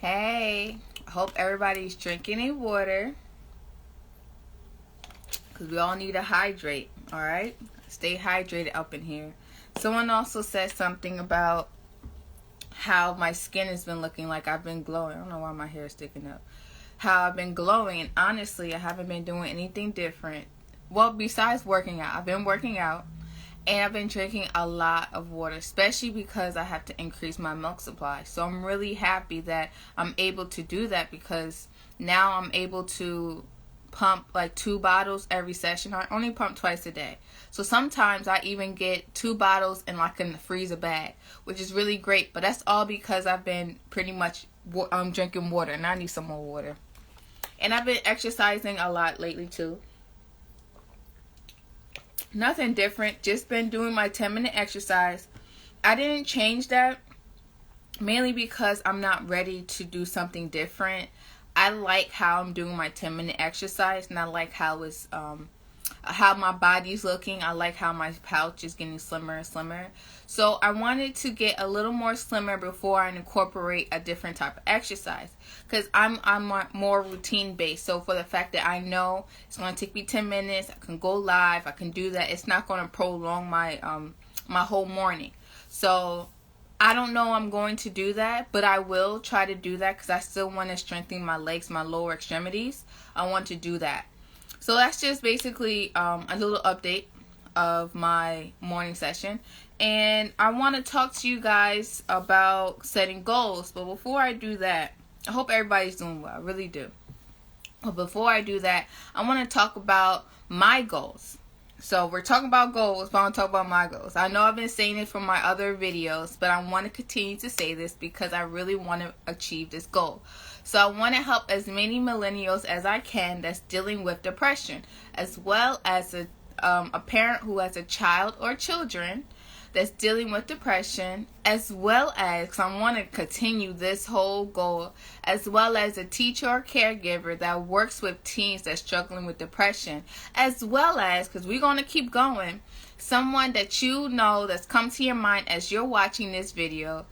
Hey, I hope everybody's drinking any water because we all need to hydrate, alright? Stay hydrated up in here. Someone also said something about how my skin has been looking like I've been glowing. I don't know why my hair is sticking up. How I've been glowing, and honestly, I haven't been doing anything different. Well, besides working out. I've been working out. And I've been drinking a lot of water, especially because I have to increase my milk supply. So I'm really happy that I'm able to do that because now I'm able to pump like 2 bottles every session. I only pump twice a day. So sometimes I even get 2 bottles in like in the freezer bag, which is really great. But that's all because I've been pretty much drinking water, and I need some more water. And I've been exercising a lot lately too. Nothing different, just been doing my 10-minute exercise. I didn't change that mainly because I'm not ready to do something different. I like how I'm doing my 10-minute exercise, and I like how my body's looking. I like how my pouch is getting slimmer and slimmer. So I wanted to get a little more slimmer before I incorporate a different type of exercise, because I'm more routine based. So for the fact that I know it's going to take me 10 minutes, I can go live, I can do that. It's not going to prolong my my whole morning. So I don't know I'm going to do that, but I will try to do that because I still want to strengthen my legs, my lower extremities. I want to do that. So that's just basically a little update of my morning session. And I want to talk to you guys about setting goals. But before I do that, I hope everybody's doing well. I really do. But before I do that, I want to talk about my goals. So we're talking about goals, but I want to talk about my goals. I know I've been saying it from my other videos, but I want to continue to say this because I really want to achieve this goal. So I want to help as many millennials as I can that's dealing with depression, as well as a parent who has a child or children that's dealing with depression, as well as, because I want to continue this whole goal, as well as a teacher or caregiver that works with teens that's struggling with depression, as well as, because we're going to keep going, someone that you know that's come to your mind as you're watching this video.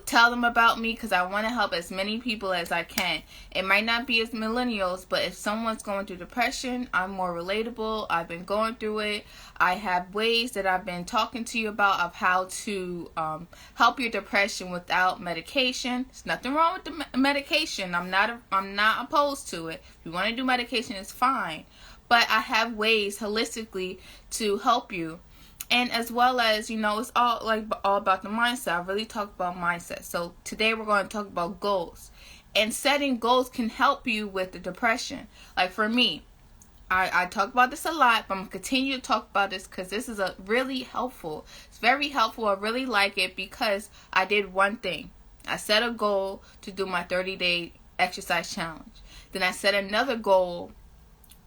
Tell them about me because I want to help as many people as I can. It might not be as millennials, but if someone's going through depression, I'm more relatable. I've been going through it. I have ways that I've been talking to you about of how to help your depression without medication. There's nothing wrong with the medication. I'm not opposed to it. If you want to do medication, it's fine. But I have ways holistically to help you. And as well as, it's all about the mindset. I really talk about mindset. So today we're going to talk about goals. And setting goals can help you with the depression. Like for me, I talk about this a lot, but I'm going to continue to talk about this because this is really helpful. It's very helpful. I really like it because I did one thing. I set a goal to do my 30-day exercise challenge. Then I set another goal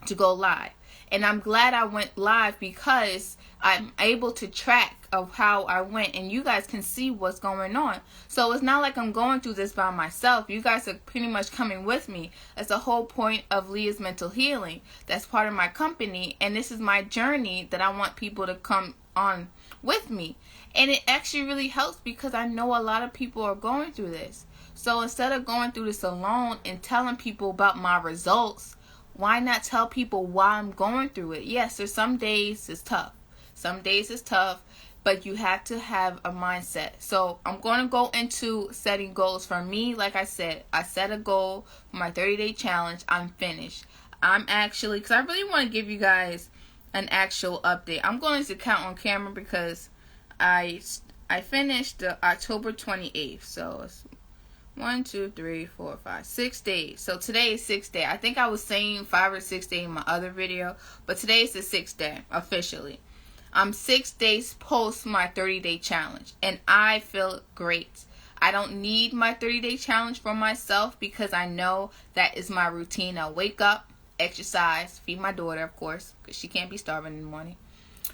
to go live. And I'm glad I went live because I'm able to track of how I went, and you guys can see what's going on. So it's not like I'm going through this by myself. You guys are pretty much coming with me. That's the whole point of Leah's Mental Healing. That's part of my company, and this is my journey that I want people to come on with me. And it actually really helps because I know a lot of people are going through this. So instead of going through this alone and telling people about my results, why not tell people why I'm going through it? Yes, there's some days it's tough. Some days it's tough, but you have to have a mindset. So I'm going to go into setting goals. For me, like I said, I set a goal for my 30-day challenge. I'm finished. I'm actually, because I really want to give you guys an actual update. I'm going to count on camera because I finished October 28th. So it's 1, 2, 3, 4, 5, 6 days. So today is 6th day. I think I was saying 5 or 6 days in my other video, but today is the 6th day officially. I'm 6 days post my 30-day challenge, and I feel great. I don't need my 30-day challenge for myself because I know that is my routine. I wake up, exercise, feed my daughter, of course, because she can't be starving in the morning.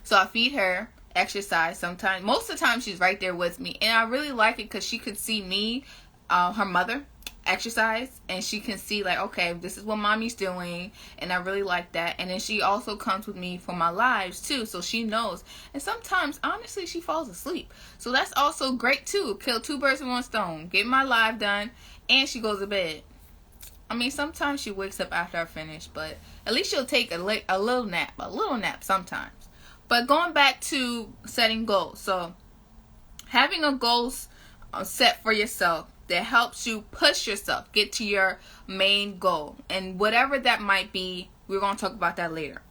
So I feed her, exercise. Sometimes, most of the time, she's right there with me, and I really like it because she could see me, her mother, exercise, and she can see like, okay, this is what mommy's doing, and I really like that. And then she also comes with me for my lives too, so she knows. And sometimes honestly she falls asleep, so that's also great too. Kill 2 birds with 1 stone. Get my live done, and she goes to bed. I mean, sometimes she wakes up after I finish, but at least she'll take a little nap sometimes. But going back to setting goals. So having a goal set for yourself that helps you push yourself, get to your main goal. And whatever that might be, we're going to talk about that later.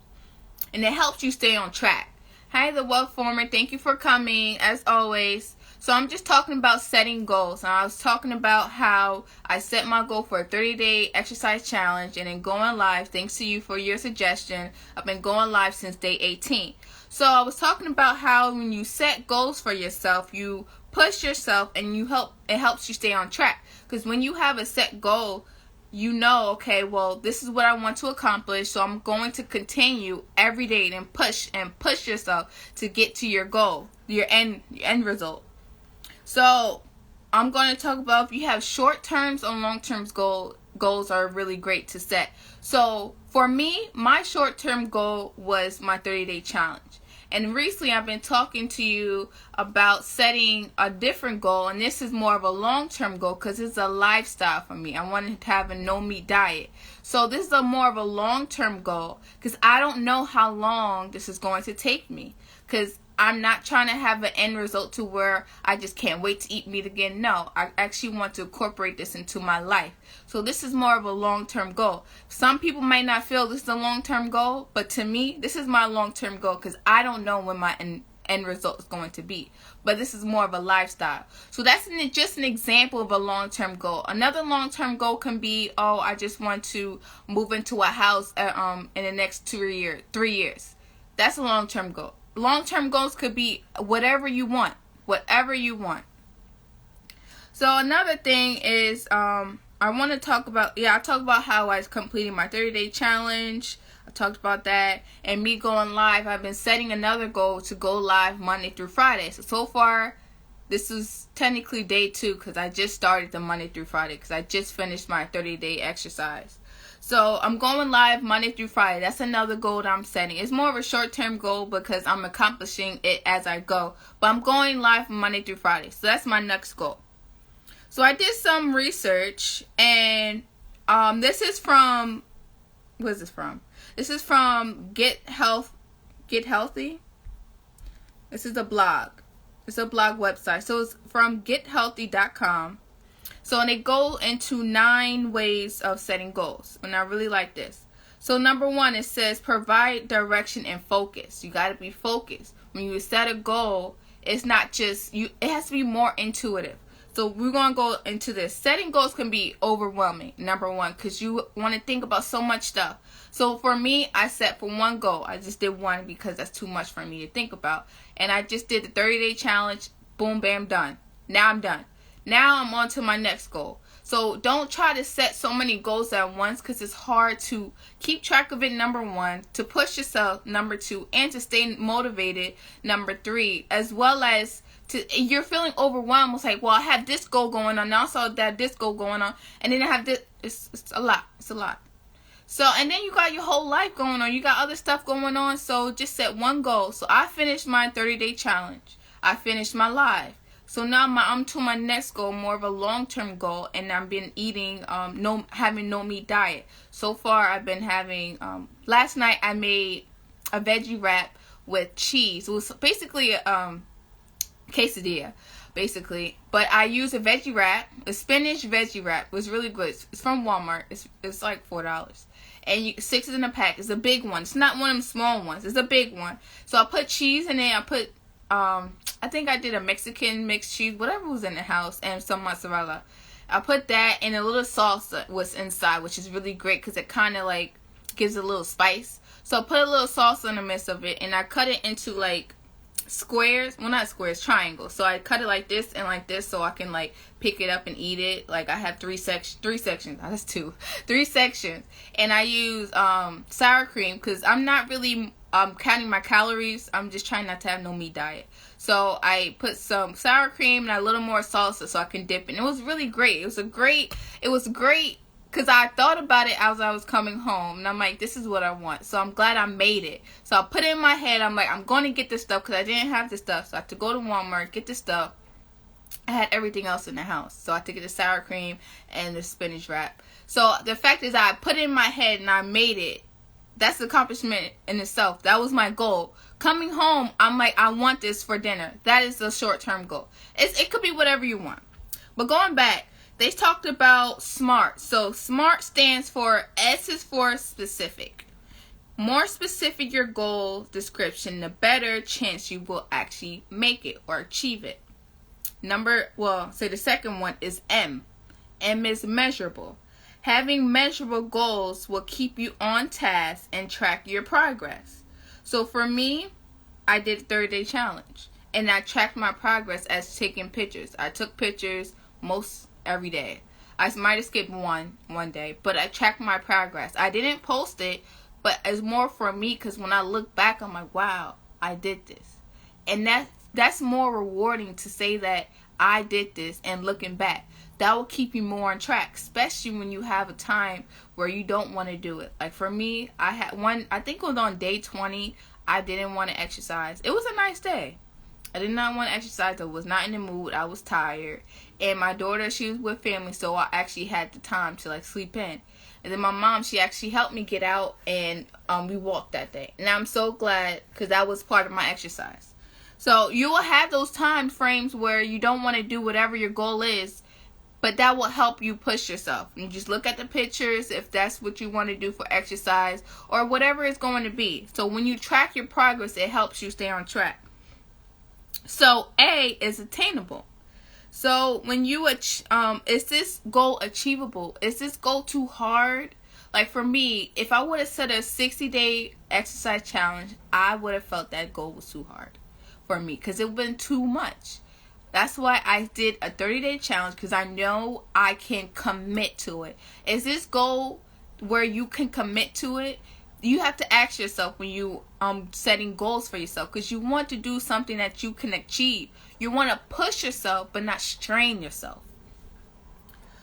And it helps you stay on track. Hi, the Wealth Former. Thank you for coming, as always. So I'm just talking about setting goals. And I was talking about how I set my goal for a 30-day exercise challenge and then going live. Thanks to you for your suggestion. I've been going live since day 18. So I was talking about how when you set goals for yourself, you push yourself and it helps you stay on track. Because when you have a set goal, you know, okay, well, this is what I want to accomplish, so I'm going to continue every day and push yourself to get to your goal, your end result. So I'm going to talk about if you have short-term or long-term goals are really great to set. So for me, my short-term goal was my 30-day challenge. And recently I've been talking to you about setting a different goal, and this is more of a long-term goal because it's a lifestyle for me. I wanted to have a no-meat diet. So this is more of a long-term goal because I don't know how long this is going to take me, because I'm not trying to have an end result to where I just can't wait to eat meat again. No, I actually want to incorporate this into my life. So this is more of a long-term goal. Some people might not feel this is a long-term goal, but to me, this is my long-term goal because I don't know when my end result is going to be. But this is more of a lifestyle. So that's just an example of a long-term goal. Another long-term goal can be, oh, I just want to move into a house in the next 3 years. That's a long-term goal. Long-term goals could be whatever you want. So another thing is, I want to talk about, I talked about how I was completing my 30-day challenge. I talked about that. And me going live, I've been setting another goal to go live Monday through Friday. So far, this is technically day 2 because I just started the Monday through Friday because I just finished my 30-day exercise. So I'm going live Monday through Friday. That's another goal that I'm setting. It's more of a short-term goal because I'm accomplishing it as I go. But I'm going live Monday through Friday. So that's my next goal. So I did some research, and this is from, where's this from? This is from Get Healthy. This is a blog. It's a blog website. So it's from gethealthy.com. So, and they go into 9 ways of setting goals. And I really like this. So, number 1, it says provide direction and focus. You got to be focused. When you set a goal, it's not just, it has to be more intuitive. So, we're going to go into this. Setting goals can be overwhelming, number 1, because you want to think about so much stuff. So, for me, I set for 1 goal. I just did 1 because that's too much for me to think about. And I just did the 30-day challenge. Boom, bam, done. Now I'm done. Now I'm on to my next goal. So don't try to set so many goals at once because it's hard to keep track of it, number 1, to push yourself, number 2, and to stay motivated, number 3, as well as you're feeling overwhelmed. It's like, well, I have this goal going on, now I saw that this goal going on, and then I have this. It's a lot. So, and then you got your whole life going on. You got other stuff going on. So just set 1 goal. So I finished my 30-day challenge. I finished my live. So now I'm to my next goal, more of a long-term goal, and I've been eating, having no meat diet. So far, I've been having, last night I made a veggie wrap with cheese. It was basically a quesadilla, basically. But I used a veggie wrap, a spinach veggie wrap. It was really good. It's from Walmart. It's like $4. And 6 is in a pack. It's a big one. It's not one of them small ones. It's a big one. So I put cheese in it. I put I think I did a Mexican mixed cheese, whatever was in the house, and some mozzarella. I put that, and a little salsa was inside, which is really great because it kind of like gives a little spice. So I put a little salsa in the midst of it, and I cut it into like squares. Well, not squares, triangles. So I cut it like this and like this so I can like pick it up and eat it. Like I have 3 sections. Oh, that's 2. 3 sections. And I use sour cream because I'm not really counting my calories. I'm just trying not to have no meat diet. So I put some sour cream and a little more salsa so I can dip it. And it was really great. It was great because I thought about it as I was coming home. And I'm like, this is what I want. So I'm glad I made it. So I put it in my head. I'm like, I'm going to get this stuff because I didn't have this stuff. So I had to go to Walmart, get this stuff. I had everything else in the house. So I took it to sour cream and the spinach wrap. So the fact is I put it in my head and I made it. That's the accomplishment in itself. That was my goal. Coming home, I'm like, I want this for dinner. That is the short-term goal. It could be whatever you want. But going back, they talked about SMART. So SMART stands for, S is for specific. More specific your goal description, the better chance you will actually make it or achieve it. The second one is M. M is measurable. Having measurable goals will keep you on task and track your progress. So for me, I did a 30-day challenge. And I tracked my progress as taking pictures. I took pictures most every day. I might have skipped one day, but I tracked my progress. I didn't post it, but it's more for me because when I look back, I'm like, wow, I did this. And that's more rewarding to say that I did this and looking back. That will keep you more on track, especially when you have a time where you don't want to do it. Like for me, I had one, I think it was on day 20, I didn't want to exercise. It was a nice day. I did not want to exercise. I was not in the mood. I was tired. And my daughter, she was with family, so I actually had the time to like sleep in. And then my mom, she actually helped me get out and we walked that day. And I'm so glad because that was part of my exercise. So you will have those time frames where you don't want to do whatever your goal is, but that will help you push yourself. And just look at the pictures if that's what you want to do for exercise or whatever it's going to be. So when you track your progress, it helps you stay on track. So A is attainable. So when you, is this goal achievable? Is this goal too hard? Like for me, if I would have set a 60-day exercise challenge, I would have felt that goal was too hard for me because it would have been too much. That's why I did a 30-day challenge because I know I can commit to it. Is this goal where you can commit to it? You have to ask yourself when you setting goals for yourself because you want to do something that you can achieve. You want to push yourself but not strain yourself.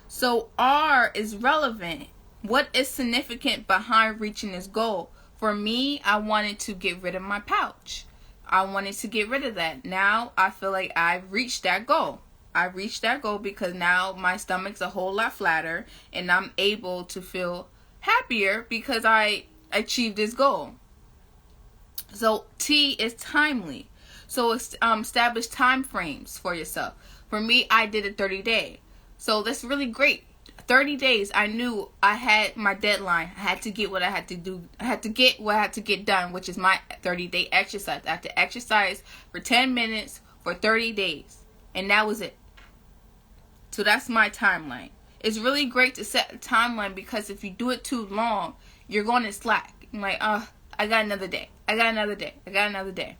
So R is relevant. What is significant behind reaching this goal? For me, I wanted to get rid of my pouch. I wanted to get rid of that. Now I feel like I've reached that goal. I reached that goal because now my stomach's a whole lot flatter and I'm able to feel happier because I achieved this goal. So T is timely. So establish time frames for yourself. For me, I did a 30-day. So that's really great. 30 days, I knew I had my deadline. I had to get what I had to do. I had to get what I had to get done, which is my 30-day exercise. I had to exercise for 10 minutes for 30 days. And that was it. So that's my timeline. It's really great to set a timeline because if you do it too long, you're going to slack. I'm like, I got another day. I got another day. I got another day.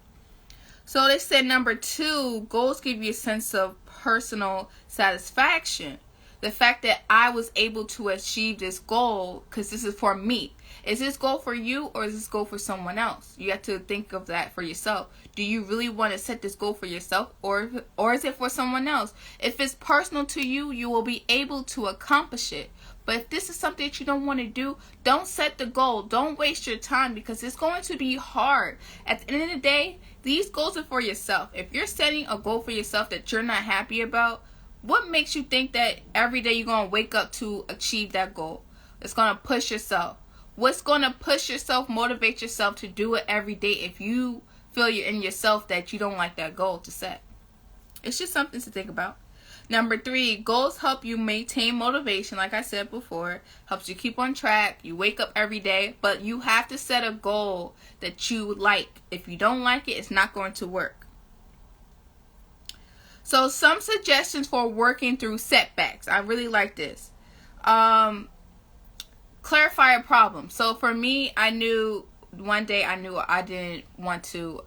So they said number 2, goals give you a sense of personal satisfaction. The fact that I was able to achieve this goal, because this is for me. Is this goal for you or is this goal for someone else? You have to think of that for yourself. Do you really want to set this goal for yourself or is it for someone else? If it's personal to you, you will be able to accomplish it. But if this is something that you don't want to do, don't set the goal. Don't waste your time because it's going to be hard. At the end of the day, these goals are for yourself. If you're setting a goal for yourself that you're not happy about, what makes you think that every day you're going to wake up to achieve that goal? It's going to push yourself. What's going to push yourself, motivate yourself to do it every day if you feel you're in yourself that you don't like that goal to set? It's just something to think about. Number 3, goals help you maintain motivation. Like I said before, helps you keep on track. You wake up every day, but you have to set a goal that you like. If you don't like it, it's not going to work. So some suggestions for working through setbacks. I really like this. Clarify a problem. So for me, I knew one day I didn't want to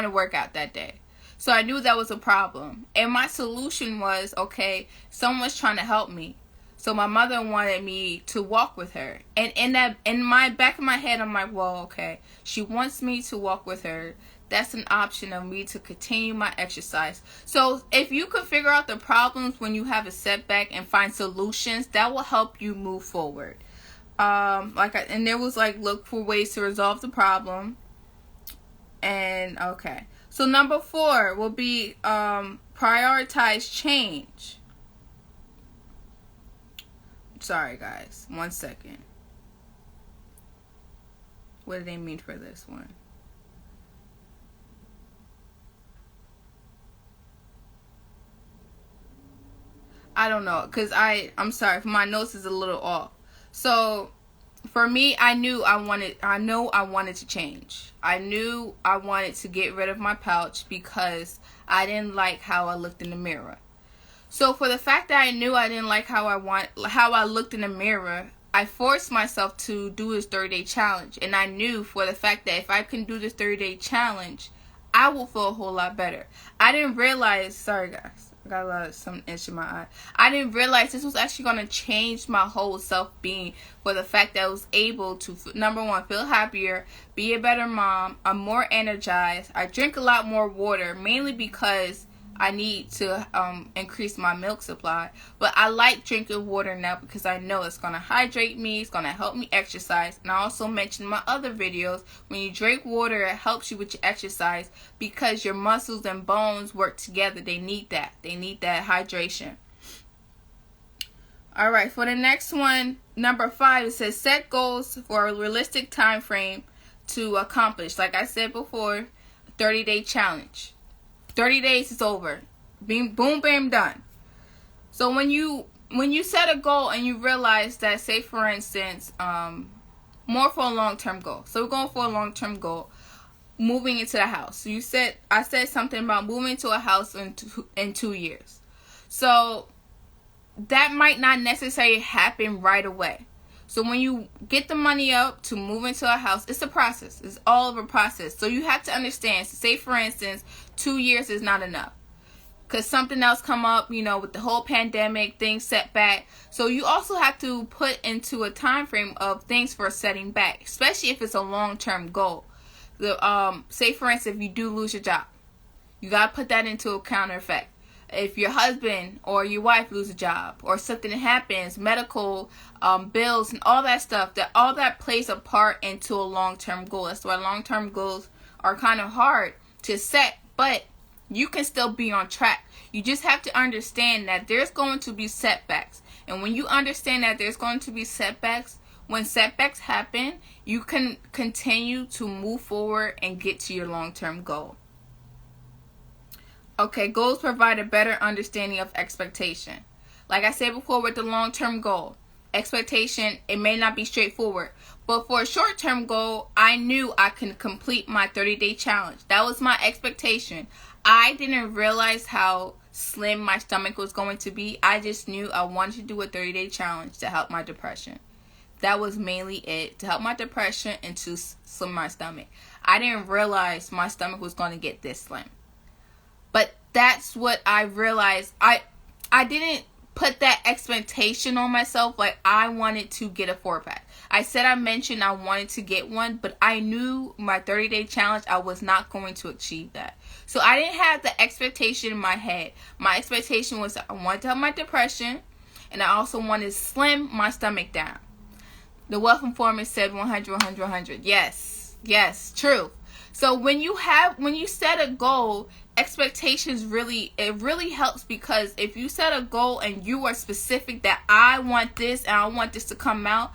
work out that day. So I knew that was a problem. And my solution was, okay, someone's trying to help me. So my mother wanted me to walk with her. And in my back of my head, I'm like, well, okay, she wants me to walk with her. That's an option of me to continue my exercise. So if you can figure out the problems when you have a setback and find solutions, that will help you move forward. And there was like, look for ways to resolve the problem. And okay. So number 4 will be Prioritize change. Sorry guys, 1 second. What do they mean for this one? I don't know, because I'm sorry, my notes is a little off. So for me, I know I wanted to change. I knew I wanted to get rid of my pouch because I didn't like how I looked in the mirror. So for the fact that I knew I didn't like how I looked in the mirror, I forced myself to do this 30-day challenge. And I knew for the fact that if I can do this 30-day challenge, I will feel a whole lot better. I didn't realize, sorry guys, I got some itch in my eye. I didn't realize this was actually going to change my whole self-being, for the fact that I was able to, number one, feel happier, be a better mom, I'm more energized, I drink a lot more water, mainly because I need to increase my milk supply. But I like drinking water now because I know it's going to hydrate me, it's going to help me exercise. And I also mentioned in my other videos, when you drink water, it helps you with your exercise because your muscles and bones work together. They need that. They need that hydration. Alright, for the next one, number 5, it says set goals for a realistic time frame to accomplish. Like I said before, 30-day challenge. 30 days is over. Boom, bam, done. So when you set a goal and you realize that, say for instance, more for a long-term goal. So we're going for a long-term goal, moving into the house. So I said something about moving to a house in 2 years. So that might not necessarily happen right away. So when you get the money up to move into a house, it's a process. It's all of a process. So you have to understand, say for instance, 2 years is not enough. Because something else come up, with the whole pandemic, things set back. So you also have to put into a time frame of things for setting back, especially if it's a long-term goal. Say for instance, if you do lose your job, you got to put that into a counter effect. If your husband or your wife lose a job or something happens, medical bills and all that stuff, all that plays a part into a long-term goal. That's why long-term goals are kind of hard to set, but you can still be on track. You just have to understand that there's going to be setbacks. And when you understand that there's going to be setbacks, when setbacks happen, you can continue to move forward and get to your long-term goal. Okay, goals provide a better understanding of expectation. Like I said before with the long-term goal, expectation, it may not be straightforward. But for a short-term goal, I knew I can complete my 30-day challenge. That was my expectation. I didn't realize how slim my stomach was going to be. I just knew I wanted to do a 30-day challenge to help my depression. That was mainly it, to help my depression and to slim my stomach. I didn't realize my stomach was going to get this slim. But that's what I realized. I didn't put that expectation on myself like I wanted to get a 4-pack. I mentioned I wanted to get one, but I knew my 30-day challenge, I was not going to achieve that. So I didn't have the expectation in my head. My expectation was I wanted to have my depression, and I also wanted to slim my stomach down. The Wealth Informant said 100, 100, 100. Yes, true. So when you set a goal, expectations really helps, because if you set a goal and you are specific that I want this and I want this to come out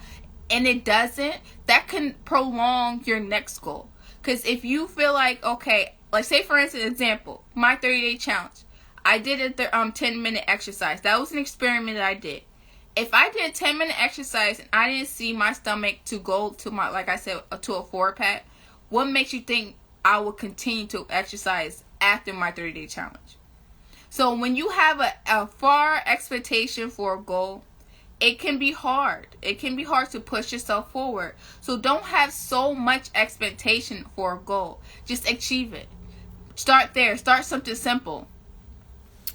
and it doesn't, that can prolong your next goal. Because if you feel like, okay, like say for instance, example, my 30-day challenge, I did a 10-minute exercise. That was an experiment that I did. If I did a 10-minute exercise and I didn't see my stomach to go to my, like I said, to a 4-pack, what makes you think I will continue to exercise after my 30-day challenge? So when you have a far expectation for a goal, it can be hard. It can be hard to push yourself forward. So don't have so much expectation for a goal. Just achieve it. Start there. Start something simple.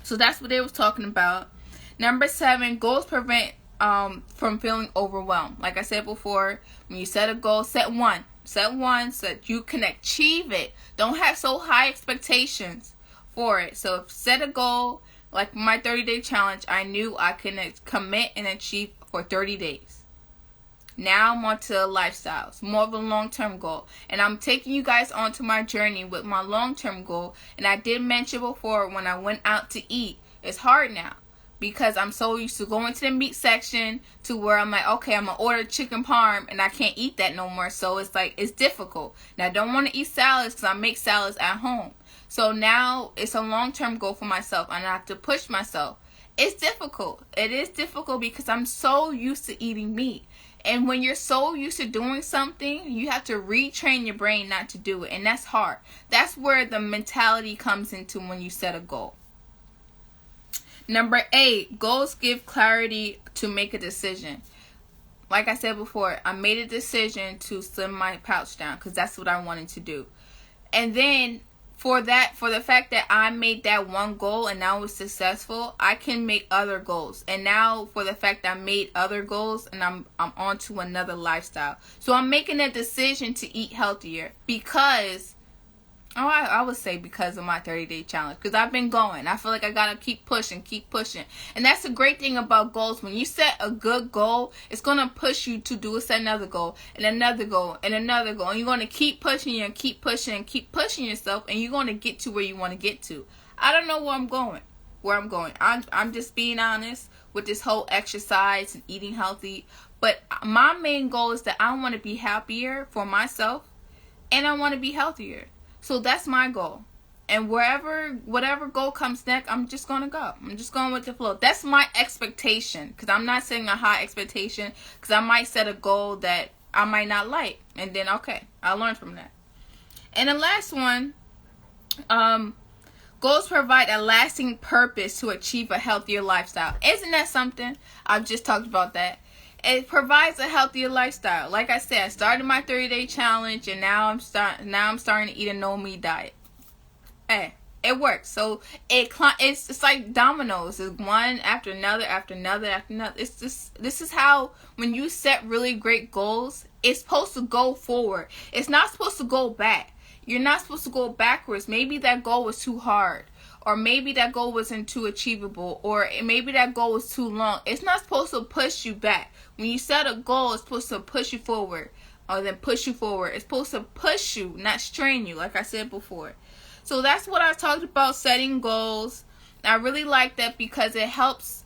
So that's what they was talking about. Number 7, goals prevent from feeling overwhelmed. Like I said before, when you set a goal, set one so that you can achieve it. Don't have so high expectations for it. So set a goal, like my 30-day challenge, I knew I can commit and achieve for 30 days. Now I'm on to lifestyles, more of a long-term goal. And I'm taking you guys onto my journey with my long-term goal. And I did mention before, when I went out to eat, it's hard now because I'm so used to going to the meat section to where I'm like, okay, I'm going to order chicken parm and I can't eat that no more. So it's like, it's difficult. Now I don't want to eat salads because I make salads at home. So now it's a long-term goal for myself and I have to push myself. It's difficult. It is difficult because I'm so used to eating meat. And when you're so used to doing something, you have to retrain your brain not to do it. And that's hard. That's where the mentality comes into when you set a goal. Number 8, goals give clarity to make a decision. Like I said before, I made a decision to slim my pouch down because that's what I wanted to do. And then for the fact that I made that one goal and now it's successful, I can make other goals. And now for the fact that I made other goals and I'm on to another lifestyle. So I'm making a decision to eat healthier because, I would say because of my 30-day challenge. Because I've been going. I feel like I got to keep pushing. And that's the great thing about goals. When you set a good goal, it's going to push you to set another goal and another goal and another goal. And you're going to keep pushing and keep pushing and keep pushing yourself. And you're going to get to where you want to get to. I don't know where I'm going. I'm just being honest with this whole exercise and eating healthy. But my main goal is that I want to be happier for myself. And I want to be healthier. So that's my goal. And whatever goal comes next, I'm just going to go. I'm just going with the flow. That's my expectation. Because I'm not setting a high expectation. Because I might set a goal that I might not like. And then, okay, I'll learn from that. And the last one, goals provide a lasting purpose to achieve a healthier lifestyle. Isn't that something? I've just talked about that. It provides a healthier lifestyle. Like I said, I started my 30-day challenge, and now I'm starting to eat a no-meat diet. Hey, it works. So it's like dominoes. It's one after another, after another, after another. This is how, when you set really great goals, it's supposed to go forward. It's not supposed to go back. You're not supposed to go backwards. Maybe that goal was too hard. Or maybe that goal wasn't too achievable. Or maybe that goal was too long. It's not supposed to push you back. When you set a goal, it's supposed to push you forward. Or then push you forward. It's supposed to push you, not strain you, like I said before. So that's what I talked about, setting goals. I really like that because it helps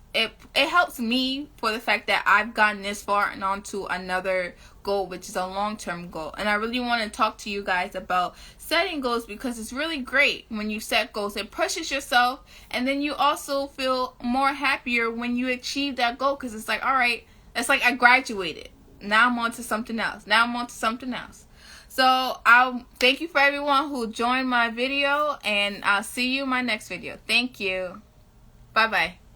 me for the fact that I've gotten this far and on to another goal, which is a long-term goal. And I really want to talk to you guys about setting goals because it's really great when you set goals. It pushes yourself, and then you also feel more happier when you achieve that goal because it's like, all right, it's like I graduated. Now I'm on to something else. So I'll thank you for everyone who joined my video, and I'll see you in my next video. Thank you. Bye-bye.